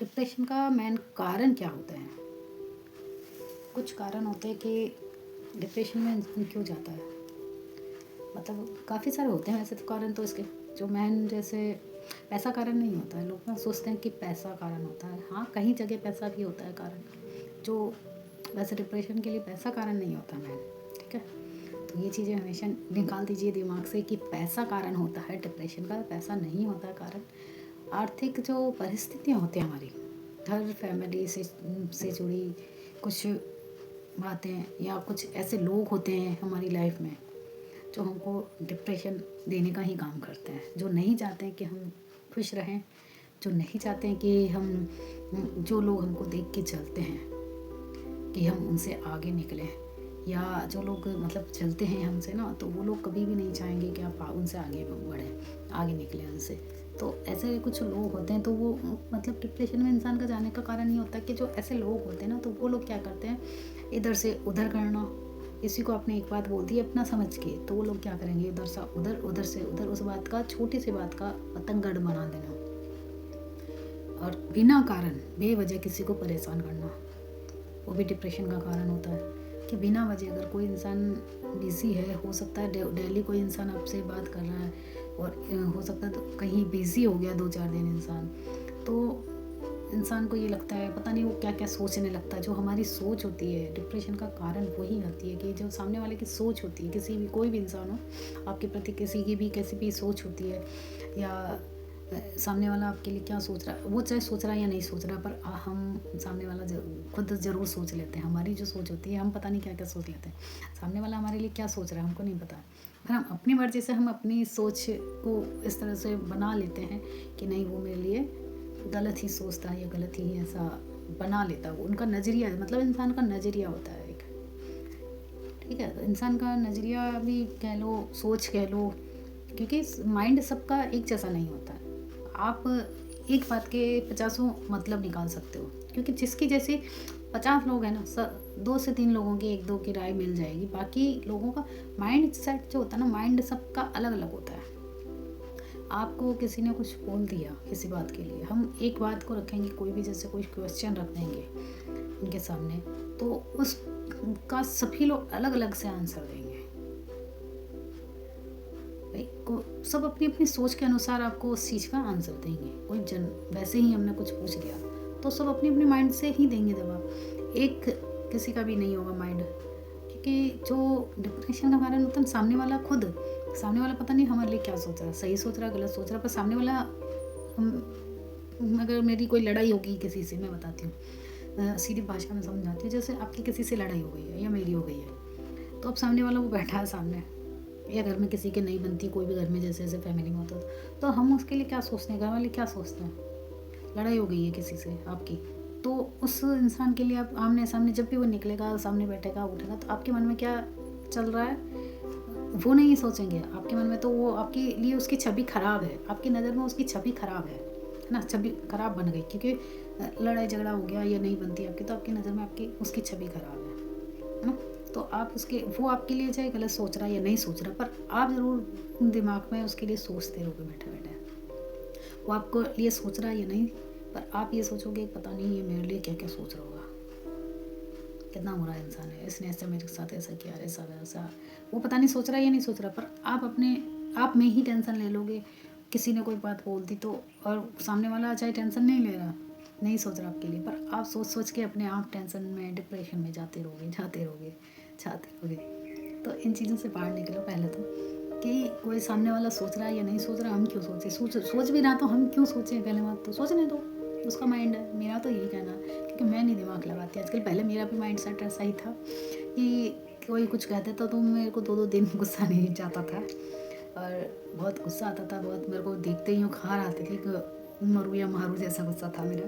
Depression का main कारण क्या होता है? कुछ कारण होते हैं कि डिप्रेशन में इंसान क्यों जाता है। मतलब काफ़ी सारे होते हैं वैसे तो कारण, तो इसके जो मेन जैसे पैसा कारण नहीं होता है। लोग ना सोचते हैं कि पैसा कारण होता है। हाँ, कहीं जगह पैसा भी होता है कारण, जो वैसे डिप्रेशन के लिए पैसा कारण नहीं होता मेन। ठीक है, तो ये चीज़ें हमेशा निकाल दीजिए दिमाग से कि पैसा कारण होता है डिप्रेशन का। पैसा नहीं होता है कारण। आर्थिक जो परिस्थितियाँ होती हैं हमारी, हर फैमिली से जुड़ी कुछ बातें या कुछ ऐसे लोग होते हैं हमारी लाइफ में जो हमको डिप्रेशन देने का ही काम करते हैं, जो नहीं चाहते हैं कि हम खुश रहें, जो नहीं चाहते हैं कि हम, जो लोग हमको देख के चलते हैं कि हम उनसे आगे निकलें, या जो लोग मतलब चलते हैं हमसे ना, तो वो लोग कभी भी नहीं चाहेंगे कि आप उनसे आगे बढ़ें, आगे निकलें उनसे। तो ऐसे कुछ लोग होते हैं, तो वो मतलब डिप्रेशन में इंसान का जाने का कारण ये होता है कि जो ऐसे लोग होते हैं ना, तो वो लोग क्या करते हैं, इधर से उधर करना। किसी को आपने एक बात बोल दी अपना समझ के, तो वो लोग क्या करेंगे, उधर से उधर, उधर से उधर, उस बात का, छोटी सी बात का पतंगड़ बना देना, और बिना कारण बेवजह किसी को परेशान करना, वो भी डिप्रेशन का कारण होता है। कि बिना वजह अगर कोई इंसान बिज़ी है, हो सकता है डेली कोई इंसान आपसे बात कर रहा है, और हो सकता है तो कहीं बिज़ी हो गया 2-4 दिन इंसान, तो इंसान को ये लगता है पता नहीं वो क्या क्या सोचने लगता है। जो हमारी सोच होती है, डिप्रेशन का कारण वही होती है कि जो सामने वाले की सोच होती है, किसी भी कोई भी इंसान हो आपके प्रति, किसी की भी कैसी भी सोच होती है, या सामने वाला आपके लिए क्या सोच रहा है, वो चाहे सोच रहा है या नहीं सोच रहा, पर हम सामने वाला खुद ज़रूर सोच लेते हैं। हमारी जो सोच होती है, हम पता नहीं क्या क्या सोच लेते हैं। सामने वाला हमारे लिए क्या सोच रहा है हमको नहीं पता, पर हम अपनी मर्ज़ी से हम अपनी सोच को इस तरह से बना लेते हैं कि नहीं, वो मेरे लिए गलत ही सोचता है या गलत ही ऐसा बना लेता है। वो उनका नज़रिया है, मतलब इंसान का नज़रिया होता है एक। ठीक है, तो इंसान का नज़रिया भी कह लो, सोच कह लो, क्योंकि माइंड सबका एक जैसा नहीं होता है। आप एक बात के 50 मतलब निकाल सकते हो, क्योंकि जिसकी जैसे 50 लोग हैं ना, 2 से 3 लोगों की 1-2 की राय मिल जाएगी। बाकी लोगों का माइंड सेट जो होता है ना, माइंड सबका अलग अलग होता है। आपको किसी ने कुछ बोल दिया किसी बात के लिए, हम एक बात को रखेंगे, कोई भी जैसे कोई क्वेश्चन रख देंगे उनके सामने, तो उसका सभी लोग अलग अलग से आंसर देंगे। भाई को सब अपनी अपनी सोच के अनुसार आपको उस चीज़ का आंसर देंगे। कोई वैसे ही हमने कुछ पूछ लिया तो सब अपनी अपने माइंड से ही देंगे जवाब। एक किसी का भी नहीं होगा माइंड, क्योंकि जो डिप्रेशन का कारण होता है सामने वाला खुद, सामने वाला पता नहीं हमारे लिए क्या सोच रहा है, सही सोच रहा है गलत सोच रहा है, पर सामने वाला अगर मेरी कोई लड़ाई होगी किसी से, मैं बताती हूँ सीधी भाषा में समझाती हूँ, जैसे आपकी किसी से लड़ाई हो गई है या मेरी हो गई है, तो अब सामने वाला वो बैठा है सामने, या घर में किसी के नहीं बनती, कोई भी घर में जैसे जैसे फैमिली में होता है, तो हम उसके लिए क्या सोचते हैं, घर वाले क्या सोचते हैं, लड़ाई हो गई है किसी से आपकी, तो उस इंसान के लिए आप आमने सामने जब भी वो निकलेगा, सामने बैठेगा उठेगा, तो आपके मन में क्या चल रहा है वो नहीं सोचेंगे आपके मन में, तो वो आपके लिए उसकी छवि खराब है, आपकी नज़र में उसकी छवि खराब है ना, छवि खराब बन गई, क्योंकि लड़ाई झगड़ा हो गया या नहीं बनती आपकी, तो आपकी नज़र में आपकी उसकी छवि खराब है ना। तो आप उसके, वो आपके लिए चाहे गलत सोच रहा है या नहीं सोच रहा, पर आप ज़रूर दिमाग में उसके लिए सोचते रहोगे बैठे बैठे, वो आपको लिए सोच रहा है या नहीं, पर आप ये सोचोगे पता नहीं ये मेरे लिए क्या क्या सोच रहा होगा, कितना बुरा इंसान है, इसने ऐसा मेरे साथ ऐसा किया, ऐसा वैसा, वो पता नहीं सोच रहा है या नहीं सोच रहा, पर आप अपने आप में ही टेंशन ले लोगे। किसी ने कोई बात बोल दी तो, और सामने वाला चाहे टेंशन नहीं ले रहा, नहीं सोच रहा आपके लिए, पर आप सोच सोच के अपने आप टेंशन में, डिप्रेशन में जाते रहोगे, जाते रहोगे, जाते रहोगे। तो इन चीज़ों से बाहर निकलो पहले तो, कि कोई सामने वाला सोच रहा है या नहीं सोच रहा, हम क्यों सोचें, सोच भी रहा तो हम क्यों सोचें, पहले बात तो सोचने दो, उसका माइंड है। मेरा तो यही कहना, क्योंकि मैं नहीं दिमाग लगाती आजकल, पहले मेरा भी माइंड सेट ऐसा ही था कि कोई कुछ कह देता तो मेरे को 2-2 दिन गुस्सा नहीं जाता था, और बहुत गुस्सा आता था, बहुत मेरे को देखते ही खार आती थी कि मरू या मारू जैसा गुस्सा था मेरा।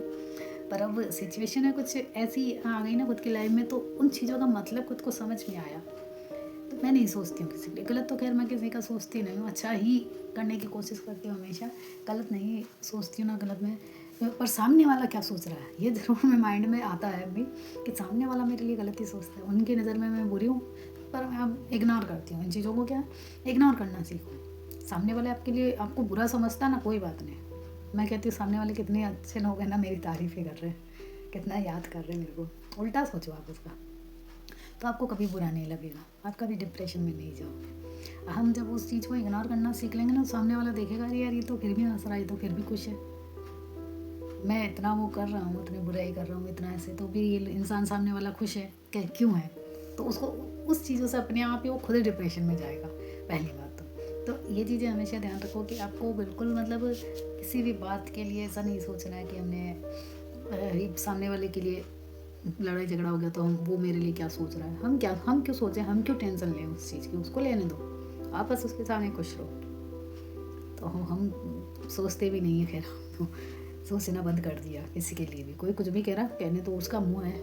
पर अब सिचुएशन है कुछ ऐसी आ गई ना खुद की लाइफ में, तो उन चीज़ों का मतलब खुद को समझ में आया, तो मैं नहीं सोचती हूँ किसी के लिए गलत, तो खैर मैं किसी का सोचती नहीं हूँ, अच्छा ही करने की कोशिश करती हूँ हमेशा, गलत नहीं सोचती हूँ ना गलत में। पर सामने वाला क्या सोच रहा है ये ज़रूर मेरे माइंड में आता है अभी, कि सामने वाला मेरे लिए गलत ही सोचता है, उनकी नज़र में मैं बुरी हूँ, पर मैं अब इग्नोर करती हूँ इन चीज़ों को। क्या इग्नोर करना सीखो, सामने वाले आपके लिए आपको बुरा समझता है ना, कोई बात नहीं, मैं कहती हूँ सामने वाले कितने अच्छे लोग हैं ना, मेरी तारीफ़ ही कर रहे हैं, कितना याद कर रहे हैं मेरे को। उल्टा सोचो आप उसका, तो आपको कभी बुरा नहीं लगेगा, आप कभी डिप्रेशन में नहीं जाओगे। हम जब उस चीज़ को इग्नोर करना सीख लेंगे ना, सामने वाला देखेगा अरे यार ये तो फिर भी हंस रहा है, ये तो फिर भी खुश है, मैं इतना वो कर रहा हूँ, इतनी बुराई कर रहा हूँ, इतना ऐसे, तो भी ये इंसान सामने वाला खुश है, क्यों है? तो उसको उस चीज़ों से अपने आप ही वो खुद डिप्रेशन में जाएगा, पहली बात तो ये चीज़ें हमेशा ध्यान रखो कि आपको बिल्कुल मतलब किसी भी बात के लिए ऐसा नहीं सोचना है कि हमने सामने वाले के लिए लड़ाई झगड़ा हो गया तो वो मेरे लिए क्या सोच रहा है, हम क्यों सोचें, हम क्यों टेंशन लें उस चीज़ की, उसको लेने दो, आप बस उसके सामने खुश रहो। तो हम सोचते भी नहीं है, खैर तो सोचना बंद कर दिया किसी के लिए भी, कोई कुछ भी कह रहा कहने तो उसका मुँह है,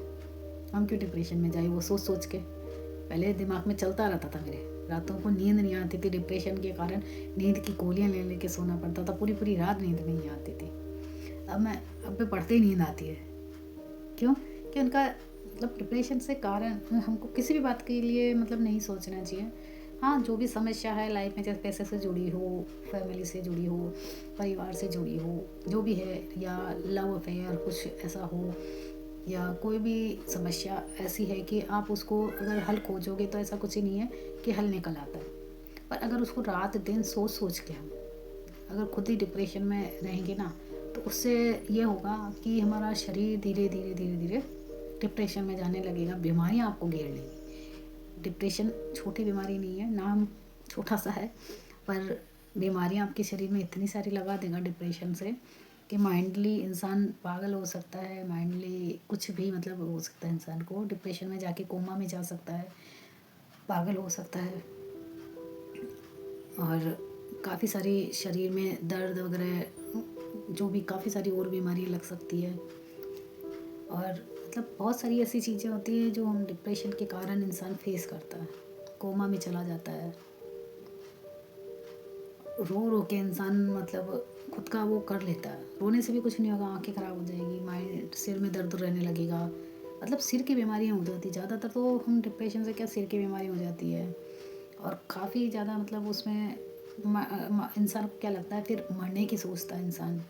हम क्यों डिप्रेशन में जाए वो सोच के। पहले दिमाग में चलता रहता था मेरे, रातों को नींद नहीं आती थी, डिप्रेशन के कारण नींद की गोलियां ले लेके सोना पड़ता था, पूरी रात नींद नहीं आती थी। अब पढ़ते ही नींद आती है, क्यों कि उनका मतलब डिप्रेशन से कारण हमको किसी भी बात के लिए मतलब नहीं सोचना चाहिए। हाँ, जो भी समस्या है लाइफ में, जैसे पैसे से जुड़ी हो, फैमिली से जुड़ी हो, परिवार से जुड़ी हो, जो भी है, या लव अफेयर कुछ ऐसा हो, या कोई भी समस्या ऐसी है कि आप उसको अगर हल खोजोगे तो ऐसा कुछ ही नहीं है कि हल निकल आता है। पर अगर उसको रात दिन सोच के हम अगर खुद ही डिप्रेशन में रहेंगे ना, तो उससे ये होगा कि हमारा शरीर धीरे धीरे डिप्रेशन में जाने लगेगा, बीमारियाँ आपको घेर लेंगी। डिप्रेशन छोटी बीमारी नहीं है, नाम छोटा सा है, पर बीमारियाँ आपके शरीर में इतनी सारी लगा देगा डिप्रेशन से कि माइंडली इंसान पागल हो सकता है, माइंडली कुछ भी मतलब हो सकता है, इंसान को डिप्रेशन में जाके कोमा में जा सकता है, पागल हो सकता है, और काफ़ी सारी शरीर में दर्द वगैरह जो भी काफ़ी सारी और बीमारी लग सकती है। और मतलब बहुत सारी ऐसी चीज़ें होती है जो हम डिप्रेशन के कारण इंसान फेस करता है, कोमा में चला जाता है, रो के इंसान मतलब खुद का वो कर लेता है। रोने से भी कुछ नहीं होगा, आंखें ख़राब हो जाएगी, माइंड सिर में दर्द रहने लगेगा, मतलब सिर की बीमारियाँ हो जाती ज़्यादातर, तो हम डिप्रेशन से क्या सिर की बीमारी हो जाती है। और काफ़ी ज़्यादा मतलब उसमें इंसान को क्या लगता है, फिर मरने की सोचता है इंसान,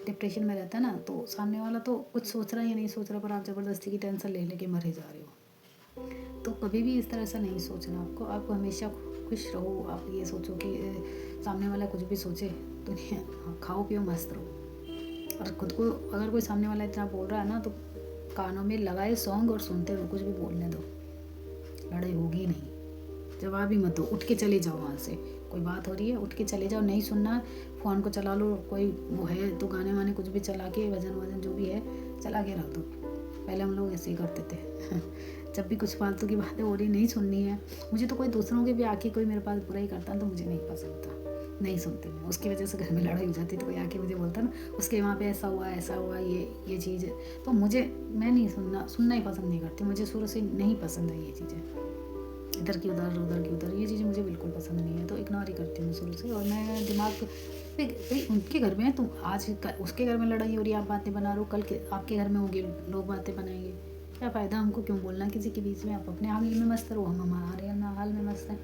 डिप्रेशन में रहता है ना, तो सामने वाला तो कुछ सोच रहा है या नहीं सोच रहा, पर आप ज़बरदस्ती की टेंशन ले लेके मरे जा रहे हो। तो कभी भी इस तरह से नहीं सोचना आपको हमेशा खुश रहो। आप ये सोचो कि सामने वाला कुछ भी सोचे, दुनिया खाओ पियो मस्त रहो। और खुद को अगर कोई सामने वाला इतना बोल रहा है ना, तो कानों में लगाए सॉन्ग और सुनते रहो, कुछ भी बोलने दो, लड़ाई होगी नहीं, जवाब ही मत दो, उठ के चले जाओ वहाँ से। कोई बात हो रही है, उठ के चले जाओ, नहीं सुनना फ़ोन को चला लो, कोई वो है तो गाने वाने कुछ भी चला के, भजन जो भी है चला के रख दो। पहले हम लोग ऐसे ही करते थे जब भी कुछ फालतू की बातें हो रही नहीं सुननी है, मुझे तो कोई दूसरों के भी आके कोई मेरे पास बुराई करता तो मुझे नहीं पसंद था, नहीं सुनती मैं, उसकी वजह से घर में लड़ाई हो जाती, तो कोई आके मुझे बोलता ना उसके वहाँ पे ऐसा हुआ ये चीज़, तो मैं नहीं सुनना ही पसंद नहीं करती, मुझे शुरू से नहीं पसंद है ये चीज़ें, इधर की उधर ये चीज़ें मुझे बिल्कुल पसंद नहीं है, तो इग्नोर ही करती हूँ शुरू से। और मैं दिमाग भाई उनके घर में है, तुम आज उसके घर में लड़ाई हो रही है, आप बातें बना रहे हो, कल के आपके घर में होगी, लोग बातें बनाएंगे, क्या फ़ायदा, हमको क्यों बोलना किसी के बीच में, आप अपने हाल में मस्त रहो, हम हमारे हाल में मस्त हैं,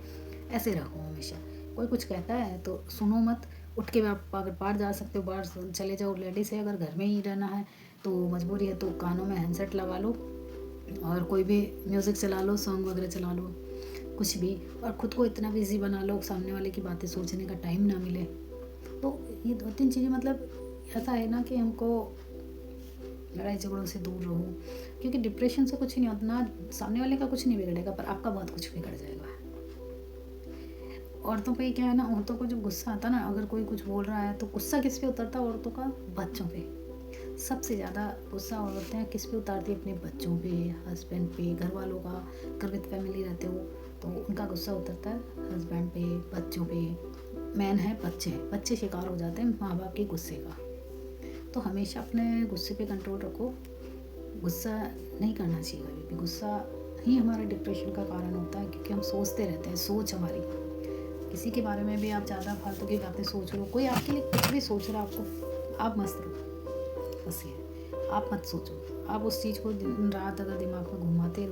ऐसे रहो हमेशा। कोई कुछ कहता है तो सुनो मत, उठ के आप अगर बाहर जा सकते हो बाहर चले जाओ, लेडीज़ है, अगर घर में ही रहना है तो मजबूरी है, तो कानों में हैंडसेट लगा लो और कोई भी म्यूज़िक चला लो, सॉन्ग वगैरह चला लो, कुछ भी, और ख़ुद को इतना बिजी बना लो सामने वाले की बातें सोचने का टाइम ना मिले। तो ये 2-3 चीज़ें मतलब ऐसा है ना कि हमको लड़ाई झगड़ों से दूर रहो, क्योंकि डिप्रेशन से कुछ नहीं होता ना, सामने वाले का कुछ नहीं बिगड़ेगा, पर आपका बहुत कुछ बिगड़ जाएगा। औरतों पे क्या है ना, औरतों को जब गुस्सा आता है ना, अगर कोई कुछ बोल रहा है तो गुस्सा किस पे उतरता है औरतों का, बच्चों पे। सबसे ज़्यादा गुस्सा औरतें किस पे उतारती है, अपने बच्चों पे, हस्बैंड पे, घर वालों का, अगर विद फैमिली रहते हो तो उनका गुस्सा उतरता है हस्बैंड पे, बच्चों पे। मेन है बच्चे शिकार हो जाते हैं माँ बाप के गुस्से का। तो हमेशा अपने गुस्से पे कंट्रोल रखो, गुस्सा नहीं करना चाहिए कभी भी, गुस्सा ही हमारे डिप्रेशन का कारण होता है, क्योंकि हम सोचते रहते हैं, सोच हमारी, किसी के बारे में भी आप ज़्यादा फालतू की बातें सोच लो, कोई आपके लिए कुछ भी सोच रहा है, आपको आप मस्त रहो, बस ये आप मत सोचो, आप उस चीज़ को दिन रात अगर दिमाग में घुमाते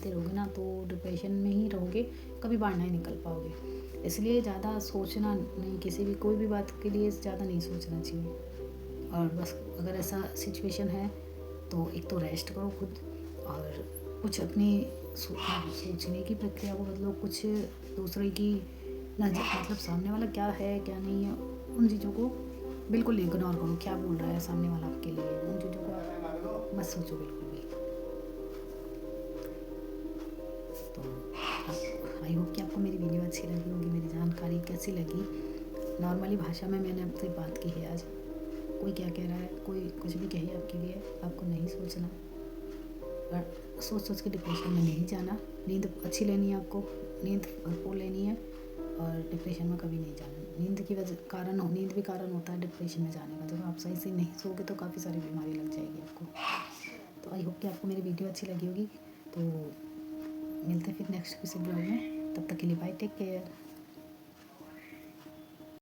रहोगे ना, तो डिप्रेशन में ही रहोगे, कभी बाहर नहीं निकल पाओगे। इसलिए ज़्यादा सोचना नहीं, किसी भी कोई भी बात के लिए ज़्यादा नहीं सोचना चाहिए। और बस अगर ऐसा सिचुएशन है तो एक तो रेस्ट करो खुद, और कुछ अपनी सोचने की प्रक्रिया को बदलो, कुछ दूसरे की नजर, मतलब सामने वाला क्या है क्या नहीं है उन चीज़ों को बिल्कुल इग्नोर करो। क्या बोल रहा है सामने वाला आपके लिए, उन चीज़ों को आप मत सोचो बिल्कुल भी। तो आई होप कि आपको मेरी वीडियो अच्छी लगी होगी, मेरी जानकारी कैसी लगी। नॉर्मली भाषा में मैंने आपसे बात की है आज। कोई क्या कह रहा है, कोई कुछ भी कहे आपके लिए, आपको नहीं सोचना और सोच के डिप्रेशन में नहीं जाना। नींद अच्छी लेनी है आपको, नींद भरपूर लेनी है और डिप्रेशन में कभी नहीं जाना। नींद की वजह कारण नींद भी कारण होता है डिप्रेशन में जाने का। जब आप सही से नहीं सोओगे तो काफ़ी सारी बीमारी लग जाएगी आपको। तो आई होप कि आपको मेरी वीडियो अच्छी लगी होगी। तो मिलते हैं फिर नेक्स्ट किसी ब्लॉग में, तब तक के लिए बाय, टेक केयर।